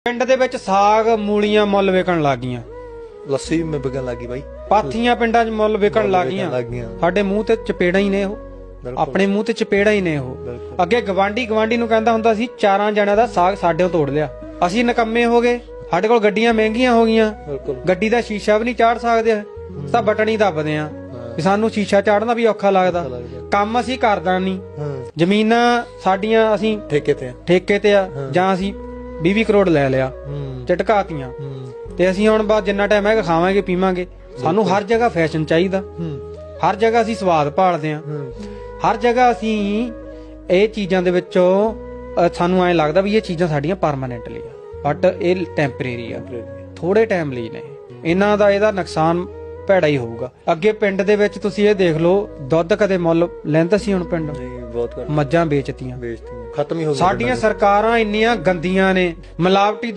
ਪਿੰਡ ਦੇ ਵਿੱਚ ਸਾਗ ਮੂਲੀਆਂ ਮੁੱਲ ਵਿਕਣ ਲੱਗ ਗਈਆਂ। ਲੱਸੀ ਵੀ ਵਿਕਣ ਲੱਗੀ ਬਾਈ। ਪਾਥੀਆਂ ਪਿੰਡਾਂ 'ਚ ਮੁੱਲ ਵਿਕਣ ਲੱਗ ਗਈਆਂ। ਸਾਡੇ ਮੂੰਹ ਤੇ ਚਪੇੜਾਂ ਹੀ ਨੇ ਉਹ, ਆਪਣੇ ਮੂੰਹ ਤੇ ਚਪੇੜਾਂ ਹੀ ਨੇ ਉਹ। ਅੱਗੇ ਗਵਾਂਢੀ ਨੂੰ ਕਹਿੰਦਾ ਹੁੰਦਾ ਸੀ 4 ਜਣਿਆਂ ਦਾ ਸਾਗ ਸਾਡੇੋਂ ਤੋੜ ਲਿਆ। ਅਸੀਂ ਨਕੰਮੇ ਹੋ ਗਏ, ਸਾਡੇ ਕੋਲ ਗੱਡੀਆਂ ਮਹਿੰਗੀਆਂ ਹੋ ਗਈਆਂ, ਗੱਡੀ ਦਾ ਸ਼ੀਸ਼ਾ ਵੀ ਨਹੀਂ ਚਾੜ ਸਕਦੇ, ਤਾਂ ਬਟਨ ਹੀ ਦੱਬਦੇ ਆ। ਸਾਨੂੰ ਸ਼ੀਸ਼ਾ ਚਾੜਨਾ ਵੀ ਔਖਾ ਲੱਗਦਾ, ਕੰਮ ਅਸੀਂ ਕਰਦਾ ਨਹੀਂ। ਜ਼ਮੀਨਾਂ ਸਾਡੀਆਂ ਅਸੀਂ ਠੇਕੇ ਤੇ ਆ, ਜਾਂ ਅਸੀਂ 20 ਕਰੋੜ ਲੈ ਲਿਆ, ਝਟਕਾਤੀਆਂ, ਤੇ ਅਸੀਂ ਹੁਣ ਬਾਅਦ ਜਿੰਨਾ ਟਾਈਮ ਹੈਗਾ ਖਾਵਾਂਗੇ ਪੀਵਾਂਗੇ। ਸਾਨੂੰ ਹਰ ਜਗ੍ਹਾ ਫੈਸ਼ਨ ਚਾਹੀਦਾ, ਹਰ ਜਗ੍ਹਾ ਅਸੀਂ ਸਵਾਦ ਭਾਲਦੇ ਆ, ਹਰ ਜਗ੍ਹਾ ਅਸੀਂ ਇਹ ਚੀਜ਼ਾਂ ਦੇ ਵਿੱਚੋਂ ਸਾਨੂੰ ਐਂ ਲੱਗਦਾ ਵੀ ਇਹ ਚੀਜ਼ਾਂ ਸਾਡੀਆਂ ਪਰਮਾਨੈਂਟਲੀ ਆ, ਬਟ ਇਹ ਟੈਂਪਰੇਰੀ ਆ, ਥੋੜੇ ਟਾਈਮ ਲਈ ਨੇ। ਇਹਨਾਂ ਦਾ ਇਹਦਾ ਨੁਕਸਾਨ ਭੈੜਾ ਹੀ ਹੋਊਗਾ। ਅੱਗੇ ਪਿੰਡ ਦੇ ਵਿੱਚ ਤੁਸੀਂ ਇਹ ਦੇਖ ਲਓ, ਦੁੱਧ ਕਦੇ ਮੁੱਲ ਲੈਂਦਾ ਸੀ, ਹੁਣ ਪਿੰਡ ਮੱਝਾਂ ਵੇਚਤੀਆਂ, ਖਤਮ ਹੀ ਹੋ ਗਿਆ। ਸਾਡੀਆਂ ਸਰਕਾਰਾਂ ਇੰਨੀਆਂ ਗੰਦੀਆਂ ਨੇ, ਮਿਲਾਵਟੀ